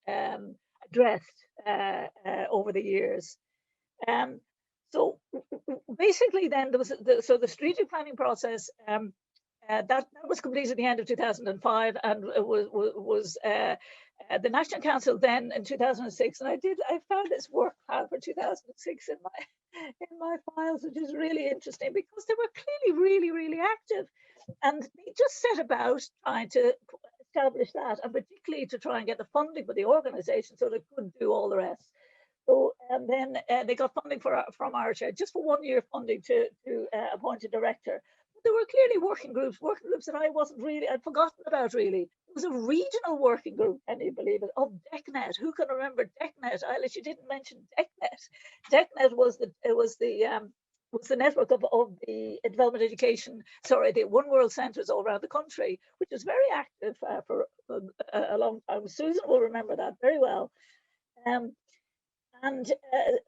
addressed over the years. So basically, then there was the strategic planning process. That was completed at the end of 2005, and it was the National Council then in 2006. And I found this work plan for 2006 in my files, which is really interesting because they were clearly really, really active, and they just set about trying to establish that, and particularly to try and get the funding for the organisation so they could do all the rest. So and then they got funding from RCHA just for 1 year funding to appoint a director. But there were clearly working groups that I'd forgotten about really. It was a regional working group, can you believe it, of DECnet. Who can remember DECnet? Eilish, you didn't mention DECnet. DECnet was the network of the development education, the One World Centres all around the country, which was very active for a long time. Susan will remember that very well.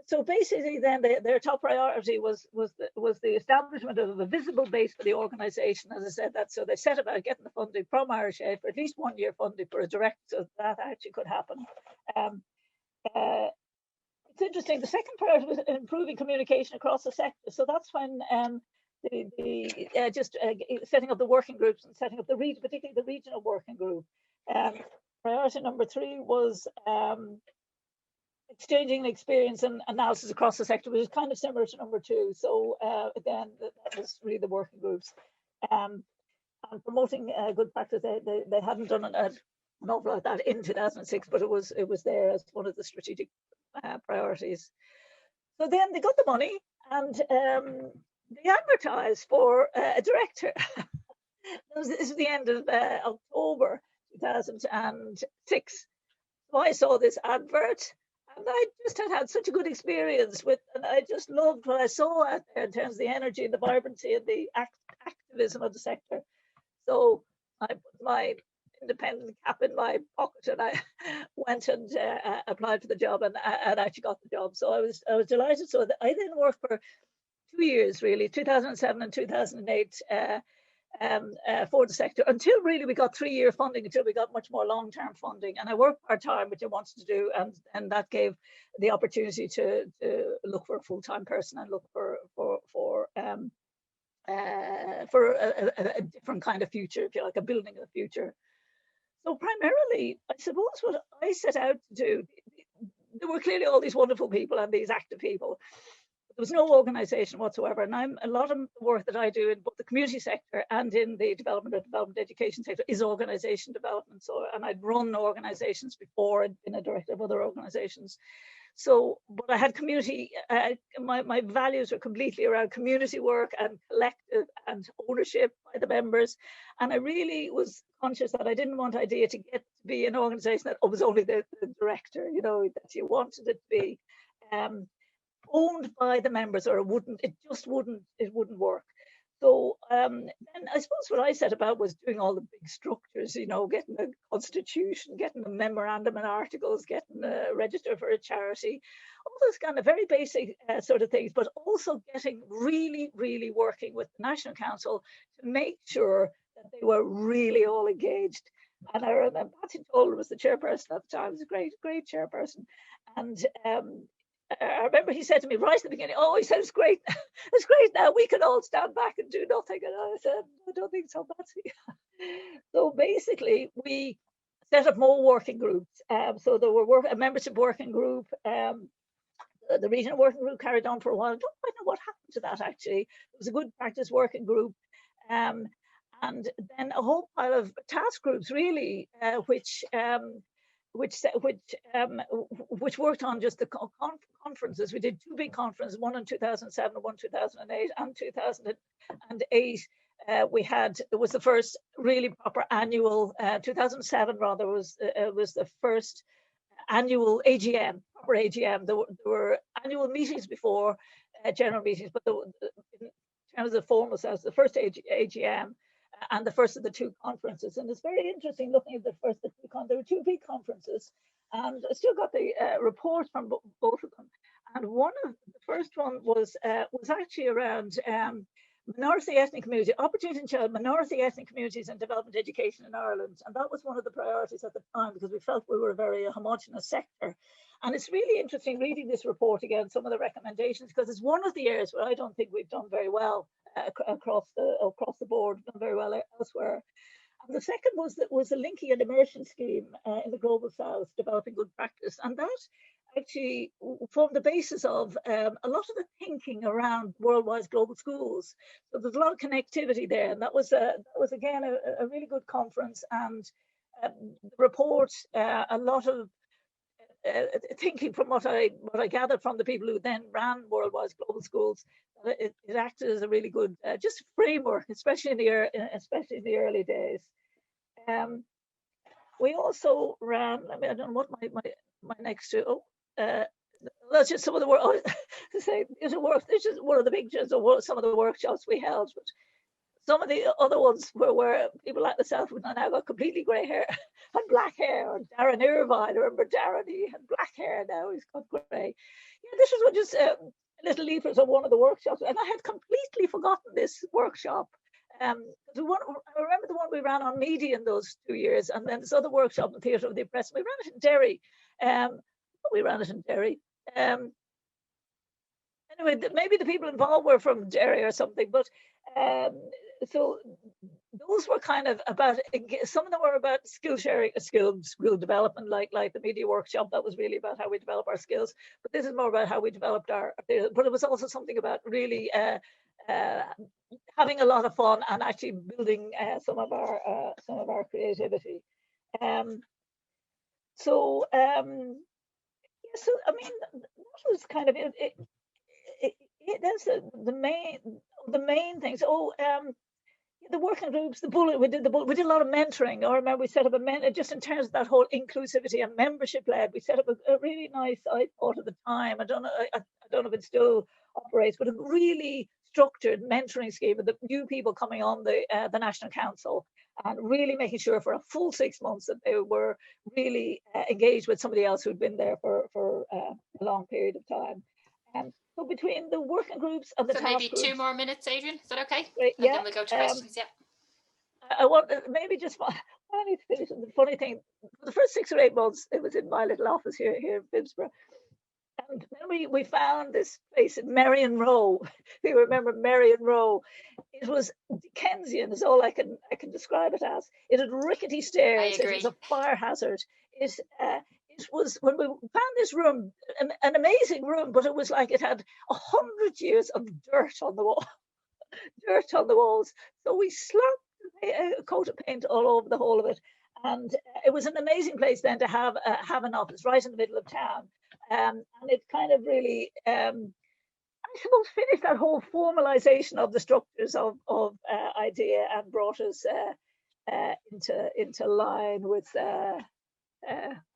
So basically, then their top priority was the establishment of a visible base for the organisation. As I said, so they set about getting the funding from RCHA for at least 1 year funding for a director, so that actually could happen. It's interesting. The second priority was improving communication across the sector. So that's when setting up the working groups and setting up particularly the regional working group. Priority number 3 was exchanging experience and analysis across the sector, which is kind of similar to number 2. So again, that was really the working groups. And promoting good practice. They hadn't done an awful lot of that in 2006, but it was there as one of the strategic priorities. So then they got the money and they advertised for a director. This is the end of October 2006. So I saw this advert. And I just had such a good experience and I just loved what I saw out there in terms of the energy and the vibrancy and the activism of the sector. So I put my independent cap in my pocket and I went and applied for the job and actually got the job. So I was delighted. So I then worked for 2 years, really, 2007 and 2008. For the sector until really we got 3 year funding, until we got much more long-term funding. And I worked part-time, which I wanted to do, and that gave the opportunity to look for a full-time person and look for a different kind of future, if you like, a building of the future. So primarily, I suppose what I set out to do, there were clearly all these wonderful people and these active people. There was no organisation whatsoever, and a lot of the work that I do in both the community sector and in the development education sector is organisation development. So, and I'd run organisations before, I'd been a director of other organisations. So, but I had community. My values were completely around community work and collective and ownership by the members, and I really was conscious that I didn't want IDEA to get to be an organisation that was only the director. You know, that you wanted it to be. Owned by the members, or it wouldn't work. So then I suppose what I set about was doing all the big structures, you know, getting a constitution, getting a memorandum and articles, getting a register for a charity, all those kind of very basic sort of things, but also getting really, really working with the National Council to make sure that they were really all engaged. And I remember Patsy Toller was the chairperson at the time. It was a great chairperson. And I remember he said to me right at the beginning, "Oh, he said, it's great now, we can all stand back and do nothing." And I said, "I don't think so, Patsy." So basically, we set up more working groups. So there were a membership working group. The regional working group carried on for a while. I don't quite know what happened to that, actually. It was a good practice working group. And then a whole pile of task groups, really, which worked on just the conferences. We did 2 big conferences, one in 2007 and one in 2008. And 2008, it was the first really proper annual. 2007 rather was the first annual AGM, proper AGM. There were annual meetings before, general meetings, but in terms of the formal sense, the first AGM. And the first of the 2 conferences. And it's very interesting looking at the first of the 2 there were 2 big conferences, and I still got the report from both of them. And one of the first one was actually around minority ethnic community, opportunity in child, minority ethnic communities and development education in Ireland. And that was one of the priorities at the time, because we felt we were a very homogenous sector. And it's really interesting reading this report again, some of the recommendations, because it's one of the areas where I don't think we've done very well across the board, done very well elsewhere. And the second was the linking and immersion scheme in the Global South, developing good practice. And that actually formed the basis of a lot of the thinking around worldwide global schools. So there's a lot of connectivity there, and that was again a really good conference. And the report, a lot of thinking from what I gathered from the people who then ran worldwide global schools. It acted as a really good just framework, especially in the early days. We also ran. I mean, I don't know what my next two. That's just some of the work. To say this is one of the big, some of the workshops we held. But some of the other ones where people like myself who now got completely grey hair and black hair. And Darren Irvine, I remember Darren, he had black hair, now he's got grey. Yeah, this was just little leaflets of one of the workshops, and I had completely forgotten this workshop. I remember the one we ran on media in those 2 years, and then this other workshop in the Theatre of the Oppressed. We ran it in Derry. Anyway, maybe the people involved were from Derry or something, but so those were kind of about, some of them were about skill sharing, skill development, like the media workshop. That was really about how we develop our skills, but this is more about how we developed but it was also something about really having a lot of fun and actually building some of our creativity. So I mean, that was kind of that's the main things. The working groups, we did a lot of mentoring. I remember we set up just in terms of that whole inclusivity and membership led. We set up a really nice, I thought at the time, I don't know if it still operates, but a really structured mentoring scheme with the new people coming on the National Council, and really making sure for a full 6 months that they were really engaged with somebody else who'd been there for a long period of time. So between the working groups and the maybe groups, 2 more minutes, Adrienne, is that okay? Right, yeah. And then we'll go to questions. Yeah. I want maybe just I need to finish. The funny thing, for the first 6 or 8 months, it was in my little office here in Finsborough. And then we found this place in Merrion Row. If you remember Merrion Row, it was Dickensian, is all I can describe it as. It had rickety stairs. It was a fire hazard. It was, when we found this room, an amazing room, but it was like it had 100 years of dirt on the wall, dirt on the walls. So we slapped a coat of paint all over the whole of it, and it was an amazing place then to have an office right in the middle of town. And it kind of really, I suppose, finished that whole formalization of the structures of IDEA and brought us into line with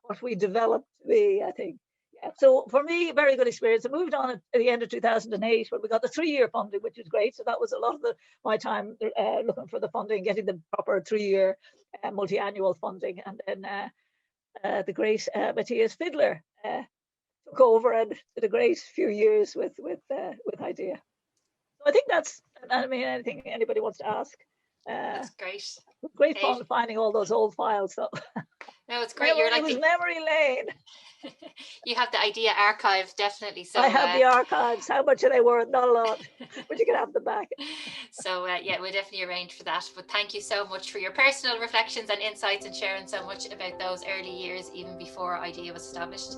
what we developed to be, I think. Yeah. So for me, very good experience. I moved on at the end of 2008 when we got the 3-year funding, which was great. So that was a lot of my time looking for the funding, getting the proper 3-year multi-annual funding. And then the great Matthias Fiedler took over and did a great few years with IDEA. So I think that's, I mean, anything anybody wants to ask. That's great. Great fun finding all those old files. So. No, it's great. You're like memory lane. You have the IDEA archive, definitely. So I have the archives. How much are they worth? Not a lot, but you can have them back. So yeah, we'll definitely arrange for that. But thank you so much for your personal reflections and insights and sharing so much about those early years, even before IDEA was established.